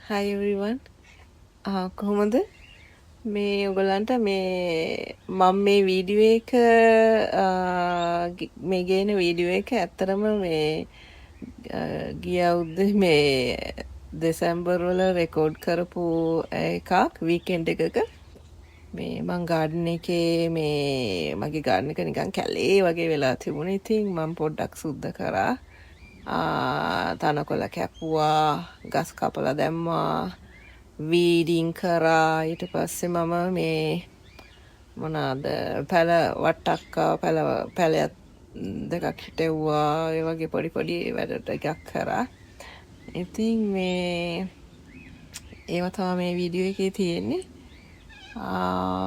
Hi everyone. කොහොමද මේ ඔයගලන්ට මම මේ වීඩියෝ එක මේ ගේන වීඩියෝ එක ඇත්තරම මේ ගිය අවුරුද්දේ මේ දෙසැම්බර් වල රෙකෝඩ් කරපු එකක් වීකෙන්ඩ් එකක මේ මං ගාඩන් එකේ මේ මගේ ගාඩන් එක නිකන් කැලේ වගේ වෙලා තිබුණා. ඉතින් මම පොඩ්ඩක් සුද්ධ කරා. තනකොළ කැපුවා, ගස් කපලා දැම්මා, වීඩින් කරා. ඊට පස්සේ මම මේ මොනවාද පැල වට්ටක්ක පැලයක් දෙකක් හිටෙව්වා. ඒ වගේ පොඩි පොඩි වැඩ ටිකක් කරා. ඉතින් මේ ඒව තමයි මේ වීඩියෝ එකේ තියෙන්නේ.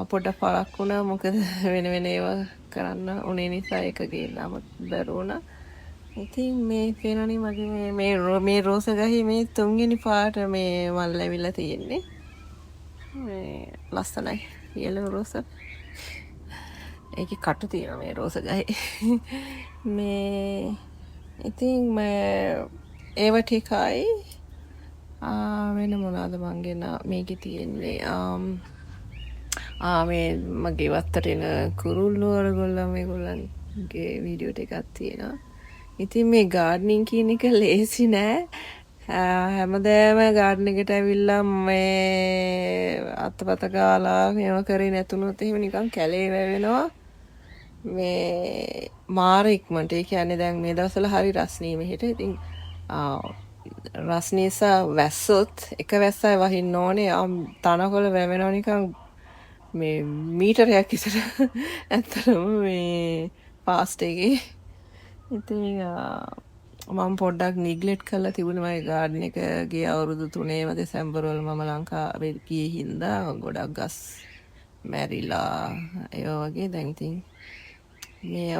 පොඩ්ඩක් පරක් වුණා මොකද වෙන වෙන ඒවා කරන්න උනේ නිසා එක ගේන්නම බැරි වුණා. ඉතින් මේ පේනවනේ මගේ මේ රෝස ගහේ මේ තුන්වෙනි පාට මේ මල් ඇවිල්ලා තියෙන්නේ. මේ ලස්සනයි yellow රෝස. ඒකේ කටු තියෙනවා මේ රෝස ගහේ. මේ ඉතින් ඒව ටිකයි වෙන මොනවාද මං ගෙන මේකේ තියෙන්නේ මේ මගේ වත්තට එන කුරුල්ලෝ අරගොල්ලෝ මේගොල්ලන්ගේ වීඩියෝ ටිකක් තියෙනවා. ඉතින් මේ ගාඩ්නින් කියන එක ලේසි නෑ. හැමදාම ගාඩන් එකට ඇවිල්ලා මේ අතපත ගාලා මේව කරේ නැතුනොත් එහෙම නිකන් කැලේ වැවෙනවා. මේ මාර ඉක්මනට. ඒ කියන්නේ දැන් මේ දවස්වල හරි රස්නේ මෙහෙට. ඉතින් රස්නේසා වැස්සොත් එක වැස්සයි වහින්න ඕනේ. තනකොළ වැවෙනවා නිකන් මේ මීටරයක් විතර. ඇත්තටම මේ ෆාස්ට් එකේ. ඉතින් මම පොඩ්ඩක් නිග්ලෙක්ට් කරලා තිබුණේ මගේ ගාඩන් එක ගිය අවුරුදු 3ේම දෙසැම්බර් වල මම ලංකාවේ ගියේ හින්දා ගොඩක් ගස් මැරිලා ඒ වගේ. දැන් ඉතින් මේ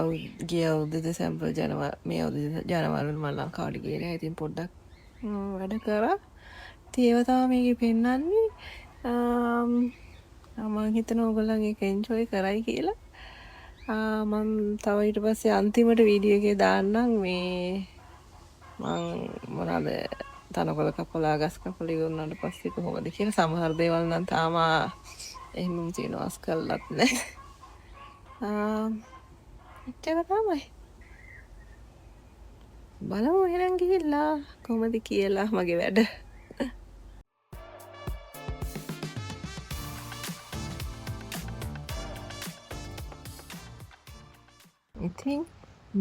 ගිය අවුරුදු දෙසැම්බර් මේ අවුරුදු ජනවාරි වල මම ලංකාවට ගියේ නෑ. ඉතින් පොඩ්ඩක් වැඩ කරා. ඉතින් ඒව තමයි මේකේ පෙන්නන්නේ. මම හිතනවා ඔයගොල්ලන් ඒක එන්ජොයි කරයි කියලා. මම තව ඊට පස්සේ අන්තිමට වීඩියෝ එකේ දාන්නම් මේ මං මොනවාද තනකොළ කපලා ගස් කපලා ඉවරනාට පස්සේ කොහොමද කියලා. සමහර දේවල් නම් තාම එහෙමම තියෙනවාස් කළත් නැහැ. එච්චර තමයි. බලමු එහෙනම් ගිහිල්ලා කොහොමද කියලා මගේ වැඩ. ඉතින්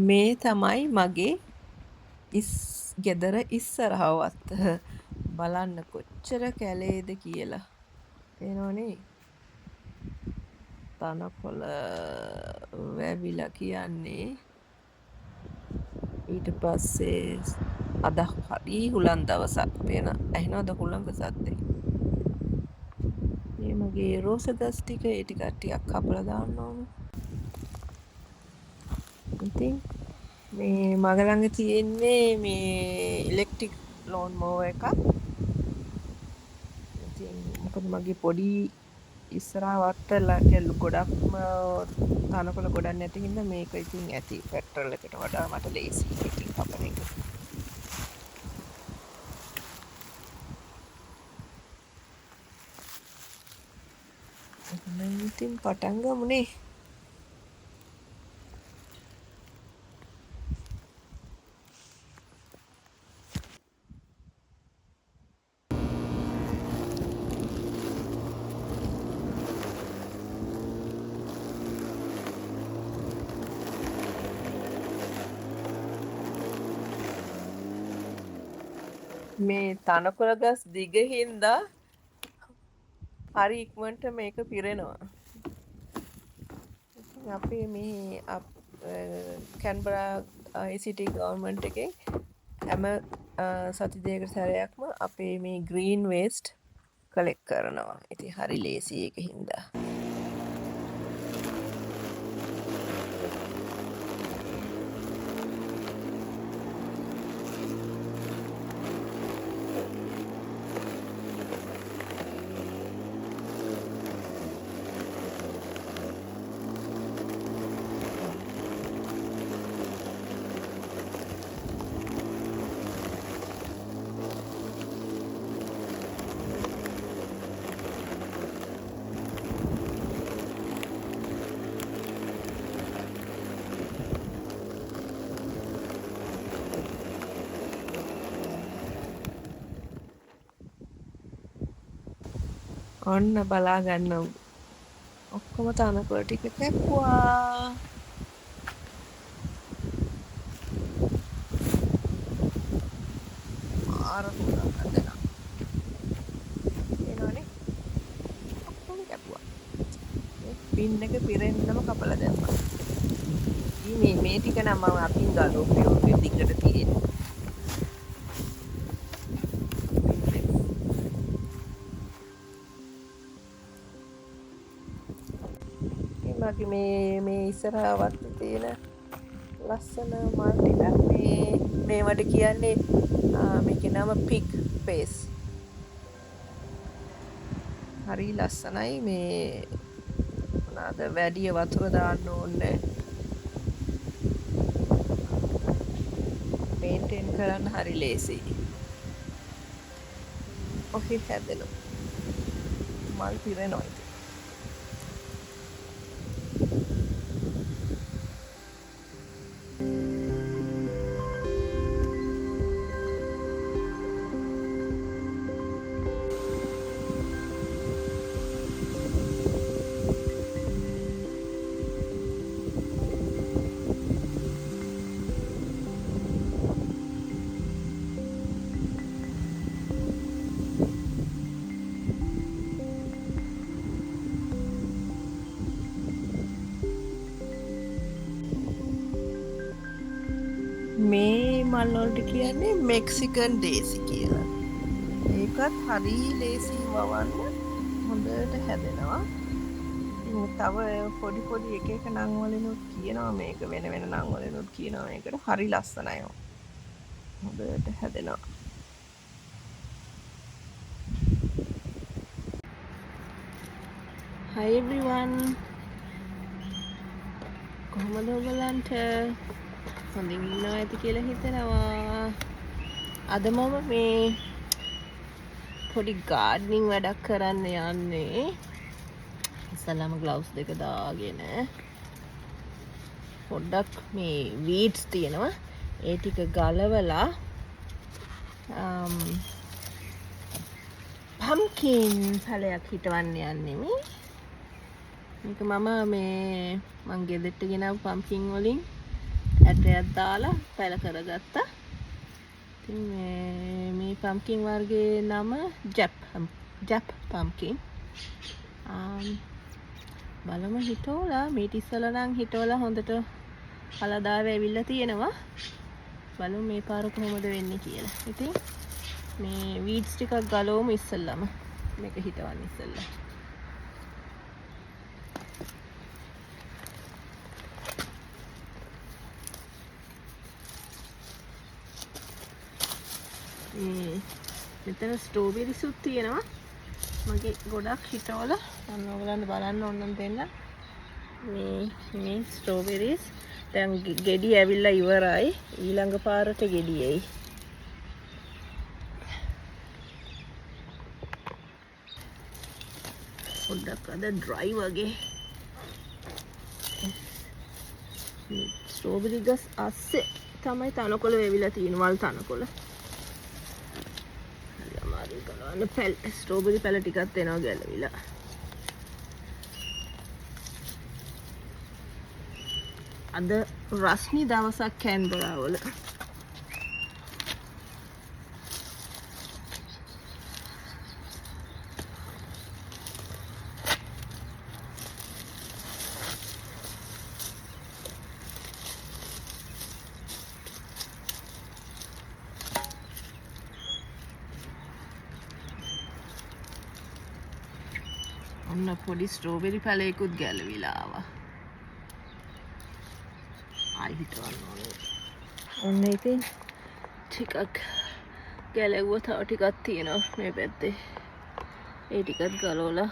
මේ තමයි මගේ ගෙදර ඉස්සරහවත්. බලන්න කොච්චර කැලේද කියලා. පේනවනේ. තනකොළ වැවිලා කියන්නේ. ඊට පස්සේ අද හරි හුලන් දවසක්. ඇහෙනවද හුළඟ සද්දේ? මේ මගේ රෝස ගස් ටික ඒ ටිකක් කපලා දාන්න ඕන. ඉතින් මේ මග ළඟ තියෙන්නේ මේ ඉලෙක්ට්‍රික් ලෝන් මෝවර් එකක්. ඉතින් මොකද මගේ පොඩි ඉස්සරහා වට්ටල ගොඩක්ම තනකොළ ගොඩක් නැති හින්දා මේක ඉතින් ඇති පෙට්‍රල් එකට වඩා මට ලේසි එකකින් කපන එක. ඉතින් පටන් ගමුනේ. මේ තනකොළ ගස් දිග හින්දා හරි ඉක්මනට මේක පිරෙනවා. ඉතින් අපේ මේ කැන්බරා ICT ගවර්න්මන්ට් එකේ හැම සති දෙකකට සැරයක්ම අපේ මේ ග්‍රීන් වේස්ට් කලෙක්ට් කරනවා. ඉතින් හරි ලේසි ඒක හින්දා. ඔන්න බලා ගන්නම්. ඔක්කොම තනකොළ ටික කැපුවා. මාර කුණක් හදලා. එනවනේ. ඔක්කොම කැපුවා. පින් එක පිරෙන්නම කපලා දැම්මා. ඉතින් මේ ටික නම් මම අතින් ගලවපු එක දිගට තියෙනවා. මගේ මේ ඉස්සරහා වත්තේ තියෙන ලස්සන මල් ටිකක් මේවට කියන්නේ මේකේ නම පිග් ෆේස්. හරි ලස්සනයි. මේ මොනවාද වැඩි වතුර දාන්න ඕනේ. මේන්ටේන් කරන්න හරි ලේසියි. ඔහේ හැදෙනවා. මල් පිරෙනවා ඉතින්. මේ මල් වලට කියන්නේ මෙක්සිකන් ඩේසි කියලා. ඒකත් හරි ලේසි වවන්න හොඳට හැදෙනවා. ඉතින් තව පොඩි පොඩි එක නම් වලිනුත් කියනවා මේක වෙන නම් වලිනුත් කියනවා මේකට හරි ලස්සනයි. හොඳට හැදෙනවා. Hi everyone. කොහමද ඔයගලන්ට? හොඳින් ඉන්නවා ඇති කියලා හිතනවා. අද මම මේ පොඩි ගාඩ්නින් වැඩක් කරන්න යන්නේ. ඉස්සෙල්ලාම ග්ලව්ස් දෙක දාගෙන පොඩ්ඩක් මේ වීඩ්ස් තියෙනවා. ඒ ටික ගලවලා පම්කින් ඵලයක් හිටවන්න යන්නේ මේ. මේක මම ගෙදරට ගෙනාවු පම්කින් වලින් ඇටයක් දාලා පැල කරගත්තා. ඉතින් මේ පම්කින් වර්ගයේ නම ජැප් පම්කින්. බලමු හිටවලා මීට ඉස්සලා නම් හිටවලා හොඳට පළදාව ඇවිල්ලා තියෙනවා. බලමු මේ පාර කොහොමද වෙන්නේ කියලා. ඉතින් මේ වීඩ්ස් ටිකක් ගලවමු ඉස්සෙල්ලාම. මේක හිටවන්න ඉස්සෙල්ලා. මෙතන ස්ට්‍රෝබෙරිසුත් තියෙනවා. මගේ ගොඩක් හිටවලා මම ඔයගලන්ට බලන්න ඕනම් දෙන්න. මේ ස්ට්‍රෝබෙරිස් දැන් ගෙඩි ඇවිල්ලා ඉවරයි. ඊළඟ පාරට ගෙඩි එයි. පොඩ්ඩක් අද ඩ්‍රයි වගේ. ස්ට්‍රෝබෙරි ගස් අස්සේ තමයි තනකොළ වෙවිලා තියෙන වල් තනකොළ. පැල් ස්ට්‍රෝබෙරි පැල ටිකක් එනවා ගැලවිලා. අද රස්නි දවසක් කැන්බරා වල. ඔන්න පොඩි ස්ට්‍රෝබෙරි පැලයකුත් ගැලවිලා ආවා. ආයි හිටවන්න ඕනේ. ඔන්න ඉතින් ටිකක් ගැලවුවා. තව ටිකක් තියෙනවා මේ පැත්තේ. ඒ ටිකත් ගලවලා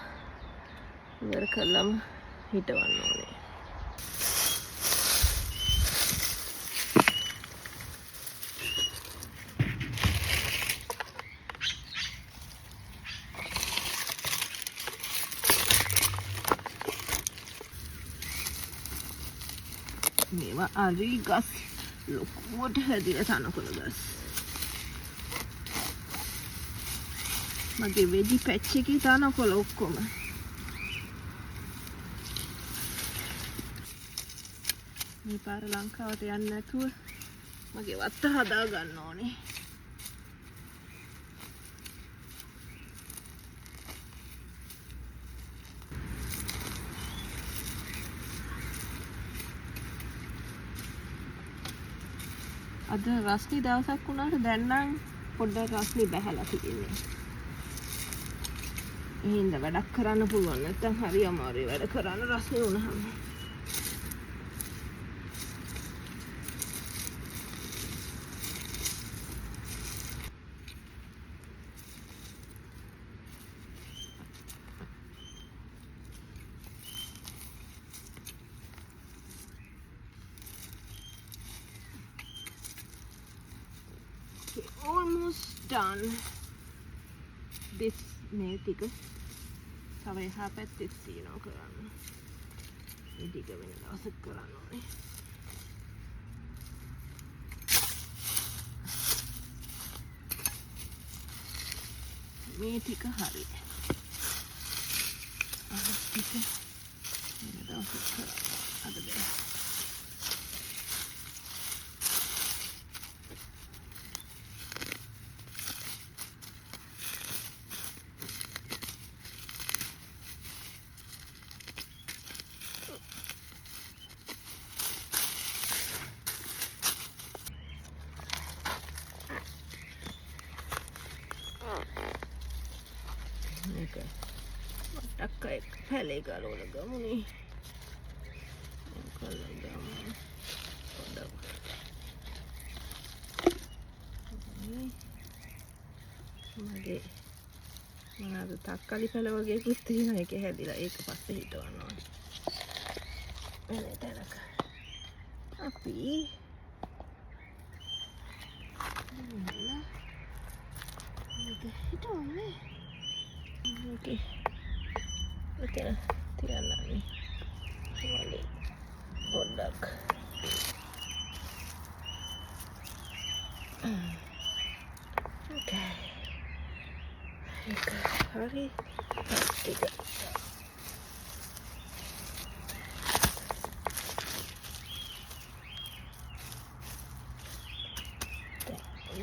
ඉවර කළාම හිටවන්න ඕනේ. මේවා අරි ගස් ලොකුවට හැදිලා තනකොළ ගස්. මගේ වෙජි පැච් එකේ තනකොළ ඔක්කොම. මේ පාර ලංකාවට යන්න නැතුව මගේ වත්ත හදා ගන්න ඕනේ. අද රස්නි දවසක් වුණාට දැන් නම් පොඩ්ඩක් රස්නි බැහැලා තියෙන්නේ. එහෙනම් වැඩක් කරන්න පුළුවන් නැත්නම් හරි අමාරුයි වැඩ කරන්න රස්නි වුණාම. Almost done. This මේ ටික තව එහා පැත්තේ තියෙනවා කරන්න. මේ ටික වෙන දවසක් කරන්න ඕනේ. මේ ටික හරි. අනිත් ටික වෙන දවසක් කරන්න. අද බෑ. Takkai පැලේ ගලවල ගමුනේ. කල්ලා ගමු. පොඩ්ඩක්. මගේ මොනවාද තක්කලි පැල වගේකුත් තියෙනවා. ඒක හැදිලා ඒක පස්සේ හිටවන්න ඕනේ. එතනක. අපි හිටවන්නේ. ඕකේ. Oke, tiada nih. Kembali bodak. Oke. Hari tiga.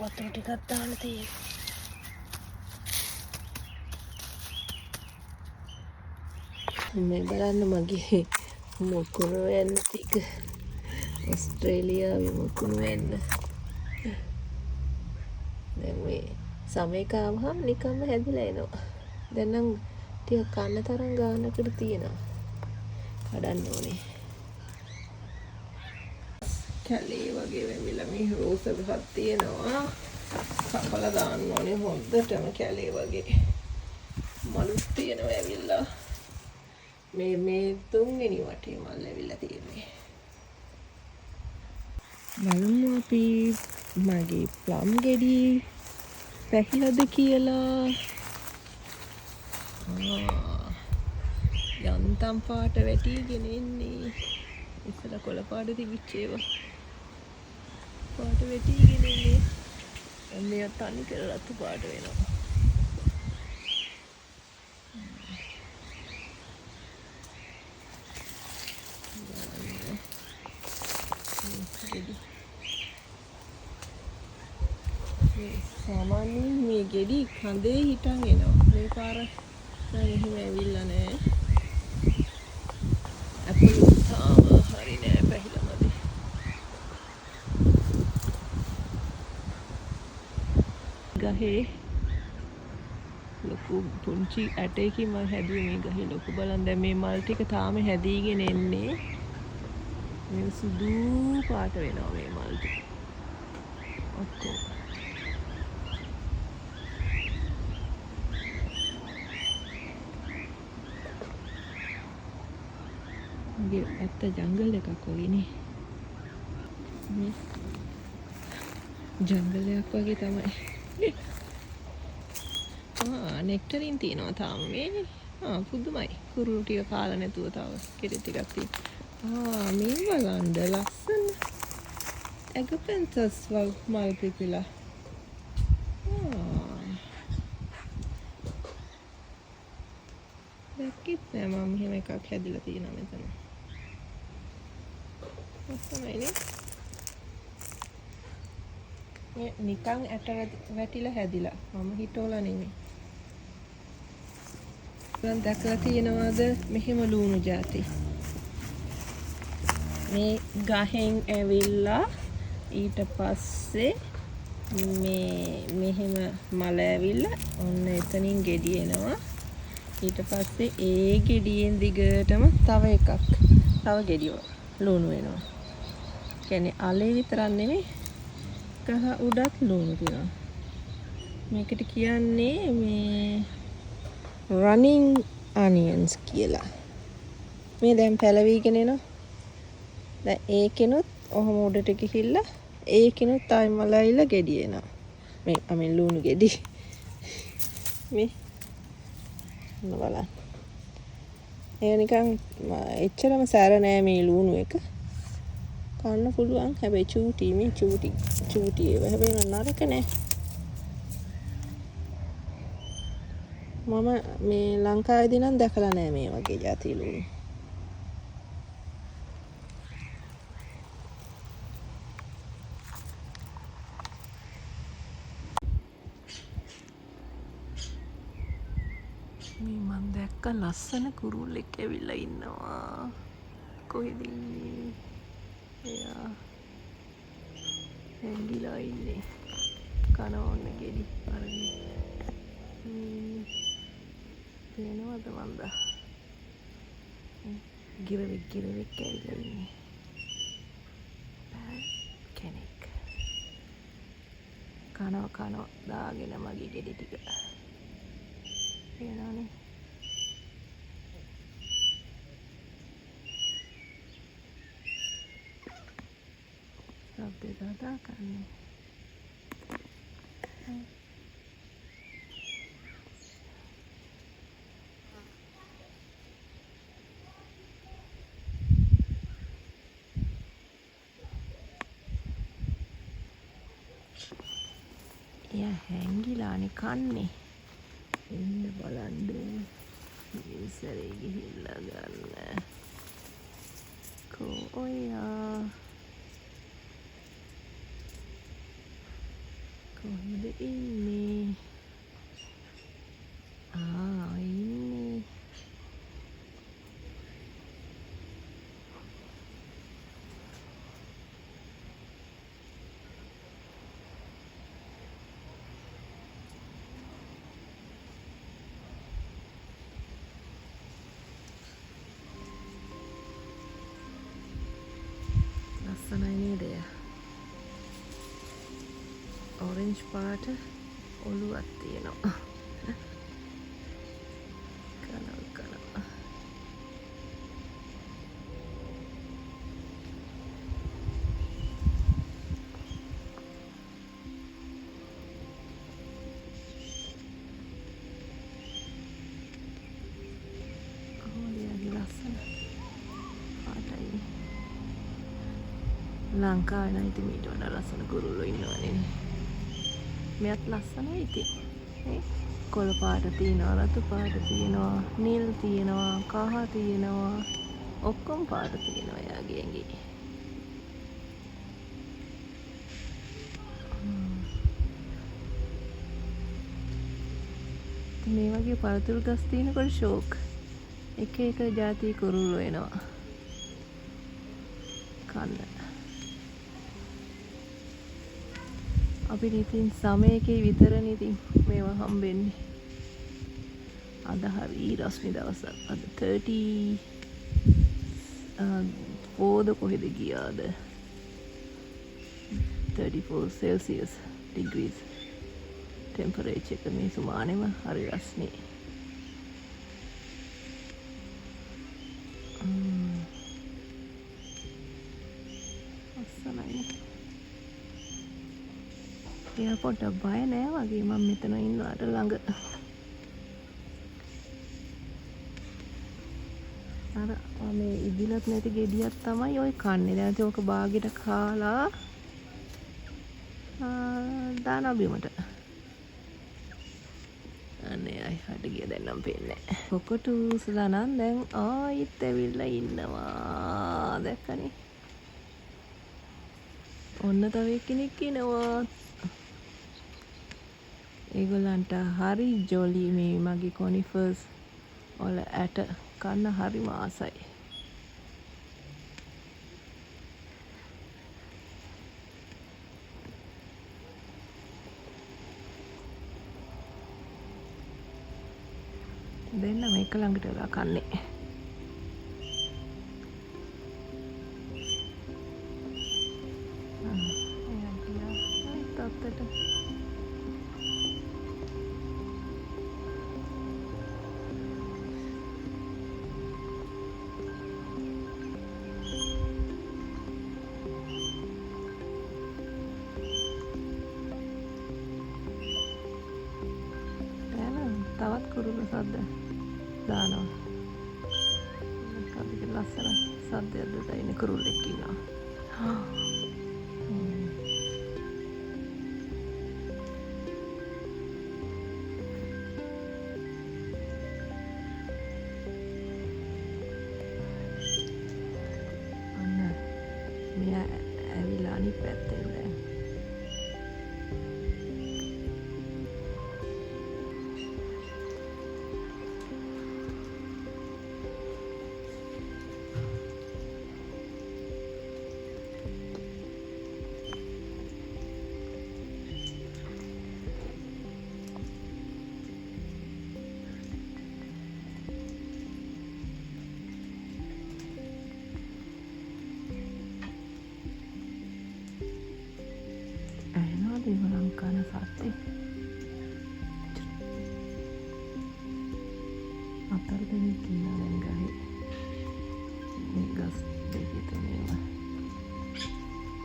Waktu dikata nanti. මේ බලන්න මගේ මොකුණු වෙන්න ටික ඔස්ට්‍රේලියාවේ මොකුණු වෙන්න දැන් මේ සමයක ආවම නිකම්ම හැදිලා එනවා. දැන් නම් ටික කන්න තරම් ගානකට තියෙනවා. කඩන්න ඕනේ. කැලේ වගේ වෙමිලා මේ රෝස ගහක් තියෙනවා. කපලා දාන්න ඕනේ හොඳටම කැලේ වගේ. මලුත් තියෙනවා ඇවිල්ලා. මේ තුන්වෙනි වටේ මල් ඇවිල්ලා තියෙන්නේ. බලමු අපි මගේ ප්ලම් ගෙඩි පැහිලාද කියලා. යන්තම් පාට වැටිගෙන ඉන්නේ. ඉස්සලා කොළ පාට තිබිච්ච ඒවා. පාට වැටිගෙන ඉන්නේ. මේ තනි කරලා රතු පාට වෙනවා. සාමාන්‍යයෙන් මේ ගෙඩි කඳේ හිටන් එනවා. මේ පාර නම් එහෙම ඇවිල්ලා නැහැ. ඇපල් තාම හරි නෑ පැහිලාමදි. ගහේ ලොකු පුංචි ඇටයකින් මම හැදුවේ මේ ගහේ ලොකු බලන් දැන් මේ මල් ටික තාම හැදීගෙන එන්නේ. මේ සුදු පාට වෙනවා මේ මල් ටික. ඔක්කොම ඇත්ත ජංගල් එකක් වගේනේ. ජංගලයක් වගේ තමයි. නෙක්ටරින් තියෙනවා තාම මේනේ. පුදුමයි. කුරුළු ටික කාලා නැතුව තව කෙරෙ ටිකක් තියෙනවා. මේ බලන්න ලස්සන. ඇගපෙන්තස් මල් පිපිලා. කිත් නෑ මම මෙහෙම එකක් හැදිලා තියෙනවා මෙතන. ඔස්සමයිනේ. මේ නිකන් ඇට වැටිලා හැදිලා. මම හිතවලා නෙමෙයි. දැන් දැකලා තියෙනවද මෙහෙම ලුණු ಜಾති? මේ ගහෙන් ඇවිල්ලා ඊට පස්සේ මේ මෙහෙම මල ඇවිල්ලා ඔන්න එතනින් ගෙඩි එනවා. ඊට පස්සේ ඒ ගෙඩියෙන් දිගටම තව එකක් තව ගෙඩිය ලුණු වෙනවා. කියන්නේ අලේ විතරක් නෙමෙයි ගහ උඩත් ලුණු තියෙනවා. මේකට කියන්නේ මේ running onions කියලා. මේ දැන් පැලවිගෙන එනවා. දැන් ඒකෙනුත් ඔහොම උඩට ගිහිල්ලා ඒකෙනුත් ආයි මල ඇවිල්ලා ගෙඩි එනවා. මේ ලුණු ගෙඩි. මේ බලන්න. ඒ නිකන් එච්චරම සැර නෑ මේ ලුණු එක. කන්න පුළුවන්. හැබැයි චූටි ඒවා. හැබැයි නරක නෑ. මම මේ ලංකාවේදී නම් දැකලා නෑ මේ වගේ જાති ලුණු. මේ මන් දැක්ක ලස්සන කුරුල්ලෙක් ඇවිල්ලා ඉන්නවා. කොහෙද ඉන්නේ? එයා හැංගිලා ඉන්නේ. කනවන්න ගෙඩි අරගෙන. පේනවද මන්ද? ගිරවෙක් ඇවිල්ලා ඉන්නේ. කෙනෙක්. කනවා දාගෙන මගේ ගෙඩි ටික. පේනවනේ. අපේ දාදා කන්නේ. එයා හැංගිලානේ කන්නේ. ඉන්න බලන්න. ඉස්සරේ ගිහිල්ලා ගන්න. කොහොයා කොහෙද ඉන්නේ? ඉන්නේ. ලස්සනයි නේද? ඔරෙන්ජ් පාට ඔළුවක් තියෙනවා. කනවා. ලස්සන පාටයි. ලංකාවේ නම් ඉතින් ඊට වඩා ලස්සන කුරුල්ලෝ ඉන්නවනේ. මෙයත් ලස්සනයි ඉතින්. කොළ පාට තියෙනවා, රතු පාට තියෙනවා, නිල් තියෙනවා, කහ තියෙනවා. ඔක්කොම පාට තියෙනවා යාගේ ඇඟේ. මේ වගේ පළතුරු ගස් තියෙනකොට ෂෝක්. එක જાති කුරුල්ලෝ එනවා. කන්න. අපිට ඉතින් සමයකේ විතරනේ ඉතින් මේවා හම්බෙන්නේ. අද හරි රස්නි දවසක්. අද 34 කොහෙද ගියාද? 34 Celsius degrees temperature එක මේ සුමානෙම හරි රස්නේ. එයා පොඩ්ඩක් බය නෑ වගේ මම මෙතන ඉන්නවට ළඟ. අර මේ ඉදිලත් නැති ගෙඩියක් තමයි ඔය කන්නේ. දැන් ඒක බාගෙට කාලා දාන බිමට. අන්න අනේ අයිහට ගිය දෙන්නම් පේන්නේ. කොකොටූස්ලා නම් දැන් ආයිත් ඇවිල්ලා ඉන්නවා. දැක්කනේ. ඔන්න තව එක්කෙනෙක් එනවා. ඒගොල්ලන්ට හරි ජොලි මේ මගේ කොනිෆර්ස් වල ඇට කන්න හරිම ආසයි. දෙන්නම එක ළඟට වෙලා කන්නේ. එයා ගියා තාත්තට. තවත් කුරුළු සද්ද දානවා. අපිට ලස්සන සද්දයක් දෙන්න කුරුල්ලෙක් ඉන්නවා. අන්න මෙයා ඇවිල්ලා අනිත් පැත්තෙන් දැන්. ඒගොල්ලන් කන සද්දේ අතර දෙනෙක් ඉන්නවා දැන් ගහේ. මේ ගස් දෙකේ තුනේම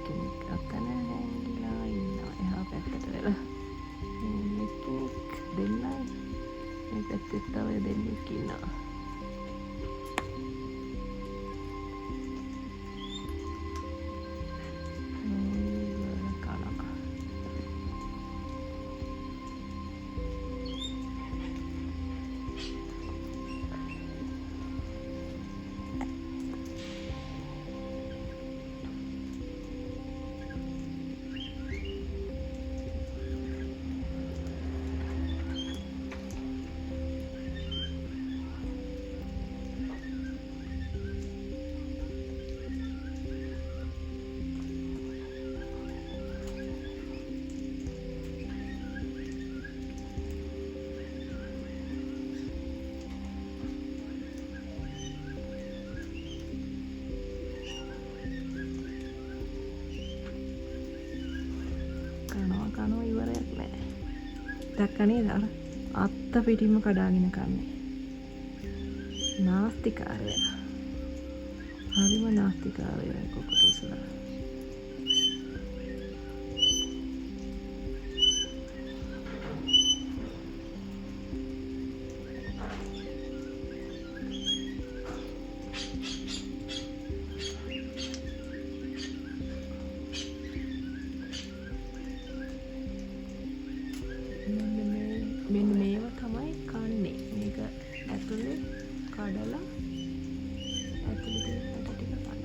කෙනෙක් අතන හැංගිලා ඉන්නවා එහා පැත්තට වෙලා. කෙනෙක් දෙන්නයි මේ පැත්තේ තව දෙන්නෙක් ඉන්නවා. කනවා ඉවරයක් නෑ. දැක්ක නේද අර අත්ත පිටින්ම කඩාගෙන කන්නේ. නාස්තිකාරයා. හරිම නාස්තිකාරයා කොකොටුස්ලා. මෙන්න මේවා තමයි කන්නේ. මේක ඇතුලේ කඩලා ඇතුලේ තියෙන ඇට ටික කනවා.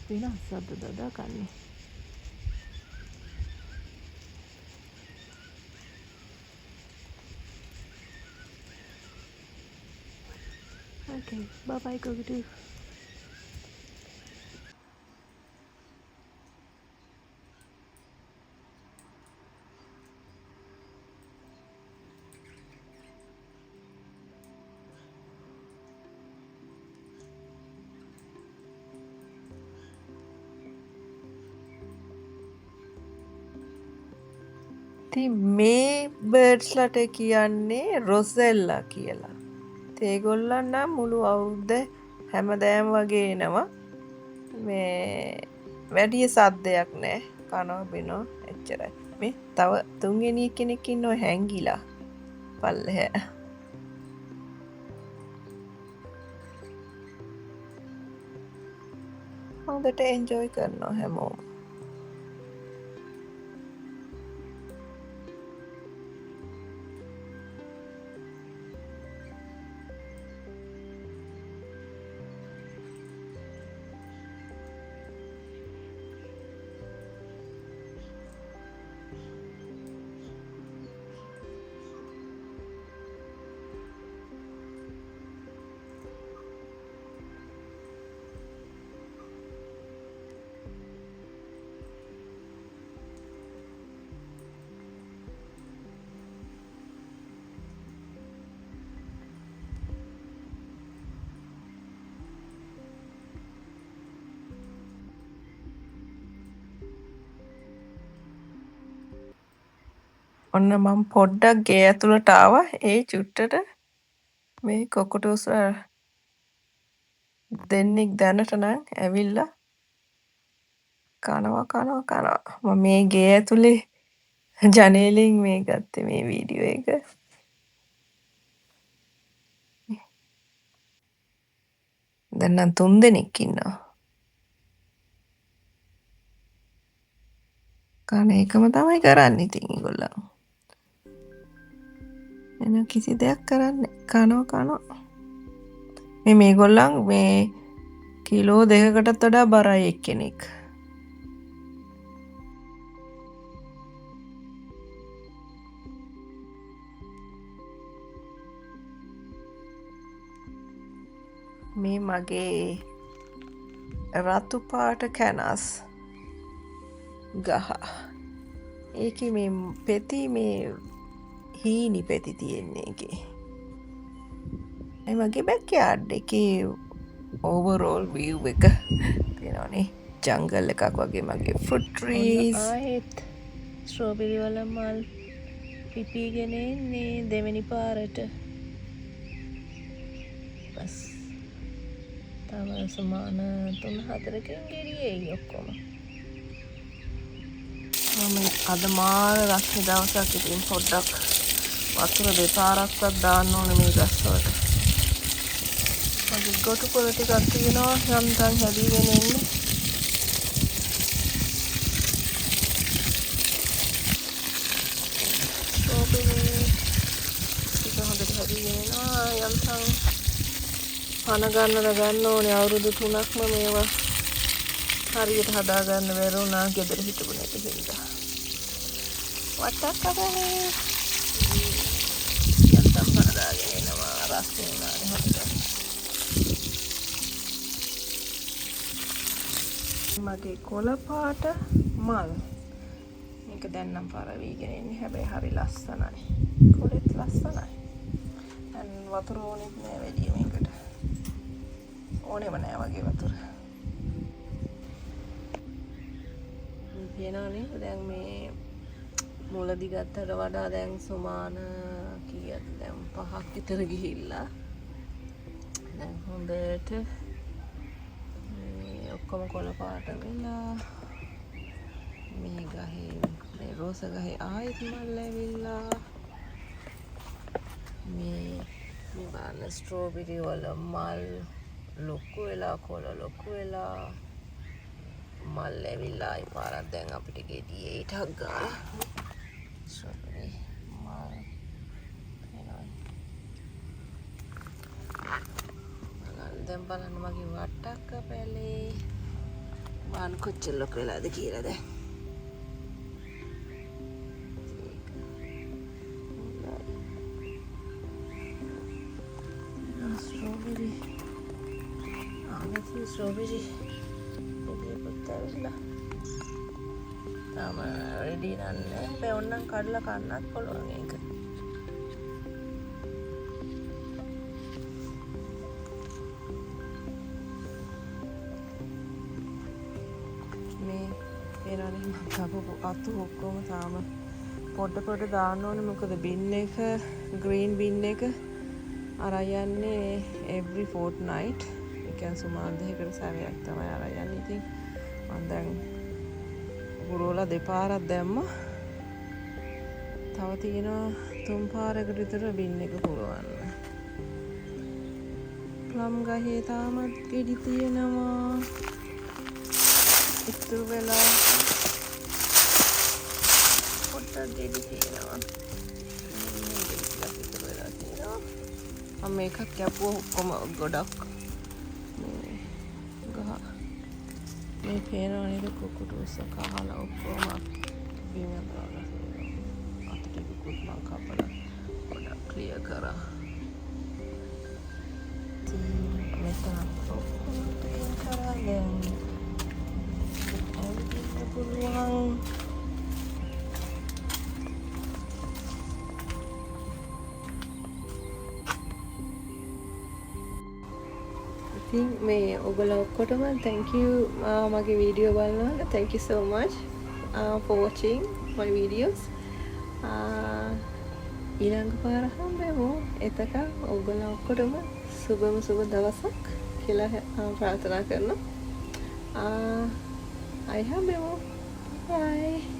වෙනස් සද්ද දදා කන්නේ. Okay, bye bye cockatoo. ඉතින් මේ බර්ඩ්ස්ලට කියන්නේ රොසෙල්ලා කියලා. ඒගොල්ලන් නම් මුළු අවුරුද්ද හැමදාම වගේ එනවා. මේ වැඩිය සද්දයක් නෑ. කනවා බිනවා එච්චරයි. මේ තව තුන්වෙනි කෙනෙක් ඉන්නවා හැංගිලා පල්ලෙහා. හොඳට එන්ජොයි කරනවා හැමෝම. ඔන්න මම පොඩ්ඩක් ගේ ඇතුළට ආවා. ඒ චුට්ටට මේ කොකොටෝස් දෙන්නෙක් දැනට නම් ඇවිල්ලා කනවා. මම මේ ගේ ඇතුලේ ජනේලෙන් මේ ගත්තේ මේ වීඩියෝ එක. දැන් නම් 3 දෙනෙක් ඉන්නවා. කන එකම තමයි කරන්නේ ඉතින් ඒගොල්ලෝ. වෙන කිසි දෙයක් කරන්නේ කනවා. මේගොල්ලන් මේ කිලෝ 2කටත් වඩා බරයි එක්කෙනෙක්. මේ මගේ රතු පාට කැනස් ගහ. ඒකේ මේ පෙති මේ හීනි පෙති තියෙන්නේ ඒකේ. ඒ මගේ බැක්යාඩ් එකේ ඕවරෝල් view එක තියෙනවානේ. ජංගල් එකක් වගේ මගේ ෆෘට් ට්‍රීස්. ආයෙත් ස්ට්‍රෝබෙරි වල මල් පිපිගෙන එන්නේ දෙවෙනි පාරට. බස් තව සමාන 3-4කින් ගෙඩියෙයි ඔක්කොම. මම අද මාර රස්නේ දවසක් ඉතින් පොඩ්ඩක් වතුර දෙපාරක්වත් දාන්න ඕනේ මේ ගස්වලට. මගේ ගොටු පොළ ටිකක් තියෙනවා යන්තම් හැදීගෙන එන්නේ. ස්ට්‍රෝබෙරි ටික හොඳට හැදීගෙන එනවා යන්තම් පන ගන්න ඕනේ. අවුරුදු 3ක්ම මේවා හරියට හදාගන්න බැරි වුණා ගෙදර හිටපු නැති හින්දා. වටක් අපනේ යන්තම් පන දාගෙන එනවා රස්නේ උනානේ හොඳට. මගේ කොළ පාට මල් මේක දැන් නම් පාර වීගෙන ඉන්නේ. හැබැයි හරි ලස්සනයි. කොළෙත් ලස්සනයි. දැන් වතුර ඕනෙත් නෑ වැඩි මේකට. ඕනෙම නෑ වගේ වතුර. කියනවනේ දැන් මේ මුලදි ගත්තට වඩා දැන් සමාන කීයද දැන් 5ක් විතර ගිහිල්ලා. දැන් හොඳට ඔක්කොම කොළ පාට වෙලා මේ ගහේ මේ රෝස ගහේ ආයෙත් මල් ඇවිල්ලා මේ බලන්න ස්ට්‍රෝබෙරි වල මල් ලොකු වෙලා කොළ ලොකු වෙලා මල් ඇවිල්ලා ඒ පාරක් දැන් අපිට ගෙඩියේ ඊටක් ගාලා ස්ට්‍රෝබෙරි මල් දැන් බලන්න මගේ වට්ටක්ක පැලේ බාන කොච්චර ලොකු වෙලාද කියලා දැන්. ස්ට්‍රෝබෙරි ආනති ස්ට්‍රෝබෙරි ඉතිපොත් ඇවිල්ලා තාම රෙඩි නන්නේ. හැබැයි ඕන්නම් කඩලා කන්නත් පුළුවන් ඒක. පේනවනේ මම කපපු අතු ඔක්කොම තාම පොඩ දාන්න ඕනේ. මොකද බින් එක ග්‍රීන් බින් එක අරන් යන්නේ every fortnight. ඒ කියන්නේ සුමාන දෙකකට සැරයක් තමයි අරන් යන්නේ. ඉතින් මම දැන් පුරවලා දෙපාරක් දැම්මා. තව තියෙනවා 3 පාරකට විතර බින් එක පුරවන්න. ප්ලම් ගහේ තාමත් ගෙඩි තියෙනවා. ඉතුරු වෙලා පොඩ්ඩක් ගෙඩි තියෙනවා. මම මේකක් කැපුවා ඔක්කොම ගොඩක් මේ ගහ මේ පේනවා නේද කුකුටුස කහලා ඔක්කොම බිම දාලා තියෙනවා. අත ටිකකුත් මම කපලා ගොඩක් ක්ලියර් කරා. මෙතන ඔක්කොම ක්ලියර් කරා දැන් පුළුවන්. ඉතින් මේ ඔයගොල්ලෝ ඔක්කොටම thank you මගේ video බලනවාට. Thank you so much for watching my videos. ඊළඟ පාර හම්බෙමු. එතකන් ඔයගොල්ලෝ ඔක්කොටම සුබම සුබ දවසක් කියලා ප්‍රාර්ථනා කරනවා. ආයි හම්බෙමු. Bye.